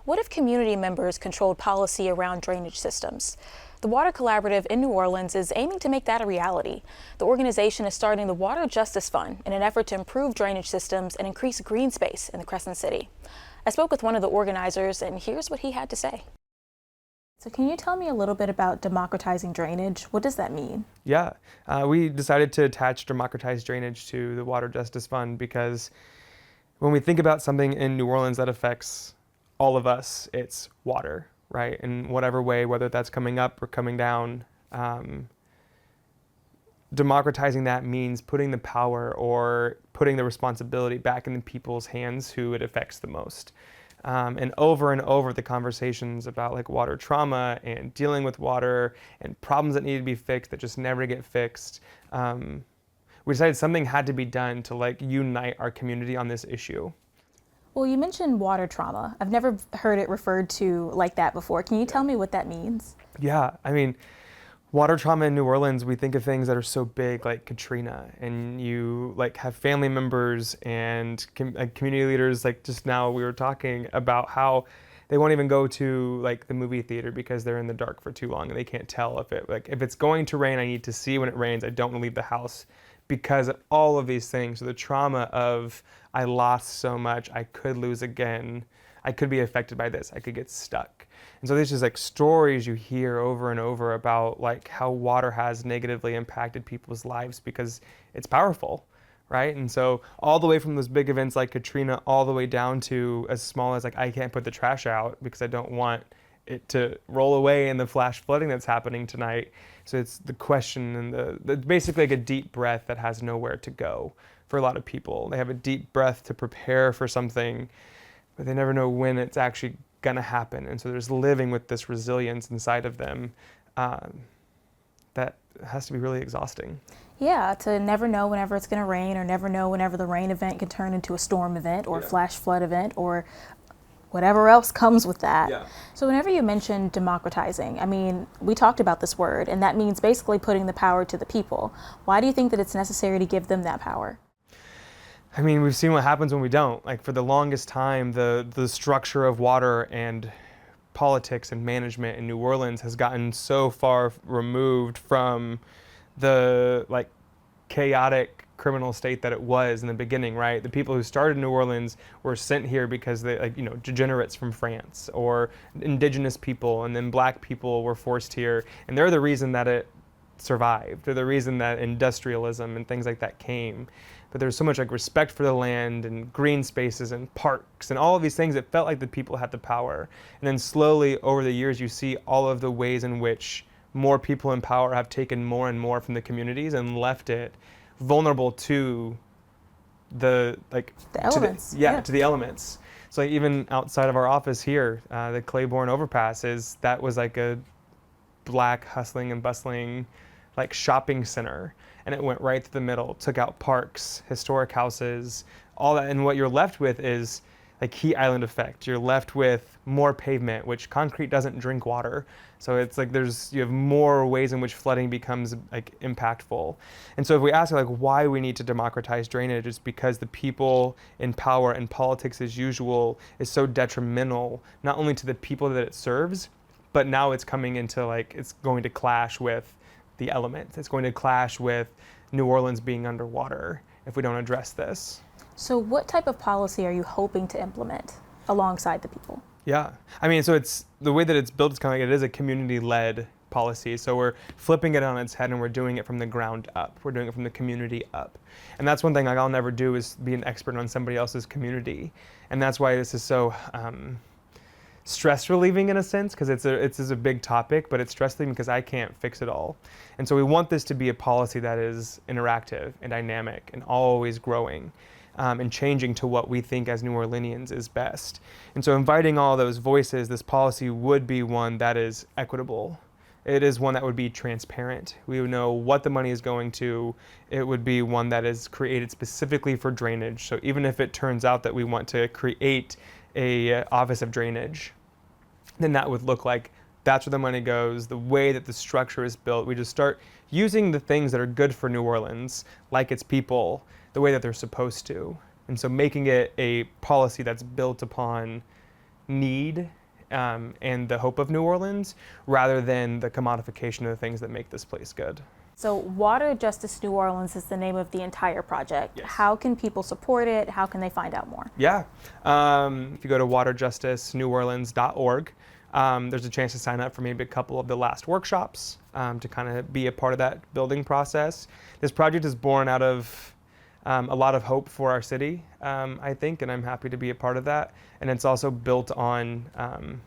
What if community members controlled policy around drainage systems? The Water Collaborative in New Orleans is aiming to make that a reality. The organization is starting the Water Justice Fund in an effort to improve drainage systems and increase green space in the Crescent City. I spoke with one of the organizers, and here's what he had to say. So can you tell me a little bit about democratizing drainage? What does that mean? Yeah, we decided to attach democratized drainage to the Water Justice Fund because when we think about something in New Orleans that affects all of us, it's water, right? In whatever way, whether that's coming up or coming down, democratizing that means putting the power or putting the responsibility back in the people's hands who it affects the most. And over the conversations about like water trauma and dealing with water and problems that need to be fixed that just never get fixed, we decided something had to be done to like unite our community on this issue. Well, you mentioned water trauma. I've never heard it referred to like that before. Can you tell me what that means? Yeah, I mean, water trauma in New Orleans, we think of things that are so big like Katrina, and you like have family members and community leaders, like just now we were talking about how they won't even go to like the movie theater because they're in the dark for too long and they can't tell if it's going to rain. I need to see when it rains. I don't want to leave the house because of all of these things. So the trauma of I lost so much, I could lose again, I could be affected by this, I could get stuck. And so there's just like stories you hear over and over about like how water has negatively impacted people's lives because it's powerful, right? And so all the way from those big events like Katrina all the way down to as small as like I can't put the trash out because I don't want it to roll away in the flash flooding that's happening tonight. So it's the question and the basically like a deep breath that has nowhere to go for a lot of people. They have a deep breath to prepare for something, but they never know when it's actually going to happen. And so there's living with this resilience inside of them that has to be really exhausting. Yeah, to never know whenever it's going to rain or never know whenever the rain event can turn into a storm event or a flash flood event or whatever else comes with that. Yeah. So whenever you mention democratizing, I mean, we talked about this word, and that means basically putting the power to the people. Why do you think that it's necessary to give them that power? I mean, we've seen what happens when we don't. Like for the longest time, the structure of water and politics and management in New Orleans has gotten so far removed from the like chaotic criminal state that it was in the beginning, right? The people who started New Orleans were sent here because they degenerates from France or indigenous people, and then black people were forced here, and they're the reason that it survived. They're the reason that industrialism and things like that came. But there's so much like respect for the land and green spaces and parks and all of these things. It felt like the people had the power. And then slowly over the years, you see all of the ways in which more people in power have taken more and more from the communities and left it vulnerable to the elements. To the elements. So like even outside of our office here, the Claiborne overpass was like a black hustling and bustling like shopping center, and it went right through the middle, took out parks, historic houses, all that, and what you're left with is like heat island effect. You're left with more pavement, which concrete doesn't drink water. So it's like you have more ways in which flooding becomes like impactful. And so if we ask like why we need to democratize drainage, it's because the people in power and politics as usual is so detrimental, not only to the people that it serves, but now it's coming into like, it's going to clash with the elements. It's going to clash with New Orleans being underwater if we don't address this. So what type of policy are you hoping to implement alongside the people? Yeah, I mean, so it's the way that it's built is kind of like it is a community-led policy. So we're flipping it on its head and we're doing it from the ground up. We're doing it from the community up. And that's one thing like I'll never do is be an expert on somebody else's community. And that's why this is so stress relieving in a sense, because it's a big topic, but it's stress relieving because I can't fix it all. And so we want this to be a policy that is interactive and dynamic and always growing. And changing to what we think as New Orleanians is best. And so inviting all those voices, this policy would be one that is equitable. It is one that would be transparent. We would know what the money is going to. It would be one that is created specifically for drainage. So even if it turns out that we want to create a office of drainage, then that would look like that's where the money goes, the way that the structure is built. We just start using the things that are good for New Orleans, like its people, the way that they're supposed to. And so making it a policy that's built upon need and the hope of New Orleans, rather than the commodification of the things that make this place good. So Water Justice New Orleans is the name of the entire project. Yes. How can people support it? How can they find out more? Yeah, if you go to waterjusticeneworleans.org, there's a chance to sign up for maybe a couple of the last workshops to kind of be a part of that building process. This project is born out of a lot of hope for our city, I think, and I'm happy to be a part of that. And it's also built on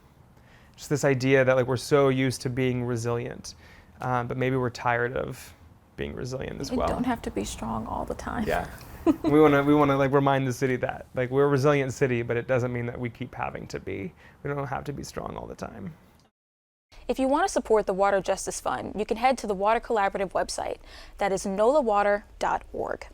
just this idea that like we're so used to being resilient, but maybe we're tired of being resilient as well. We don't have to be strong all the time. Yeah. we want to like remind the city that like we're a resilient city, but it doesn't mean that we keep having to be. We don't have to be strong all the time. If you want to support the Water Justice Fund, you can head to the Water Collaborative website. That is nolawater.org.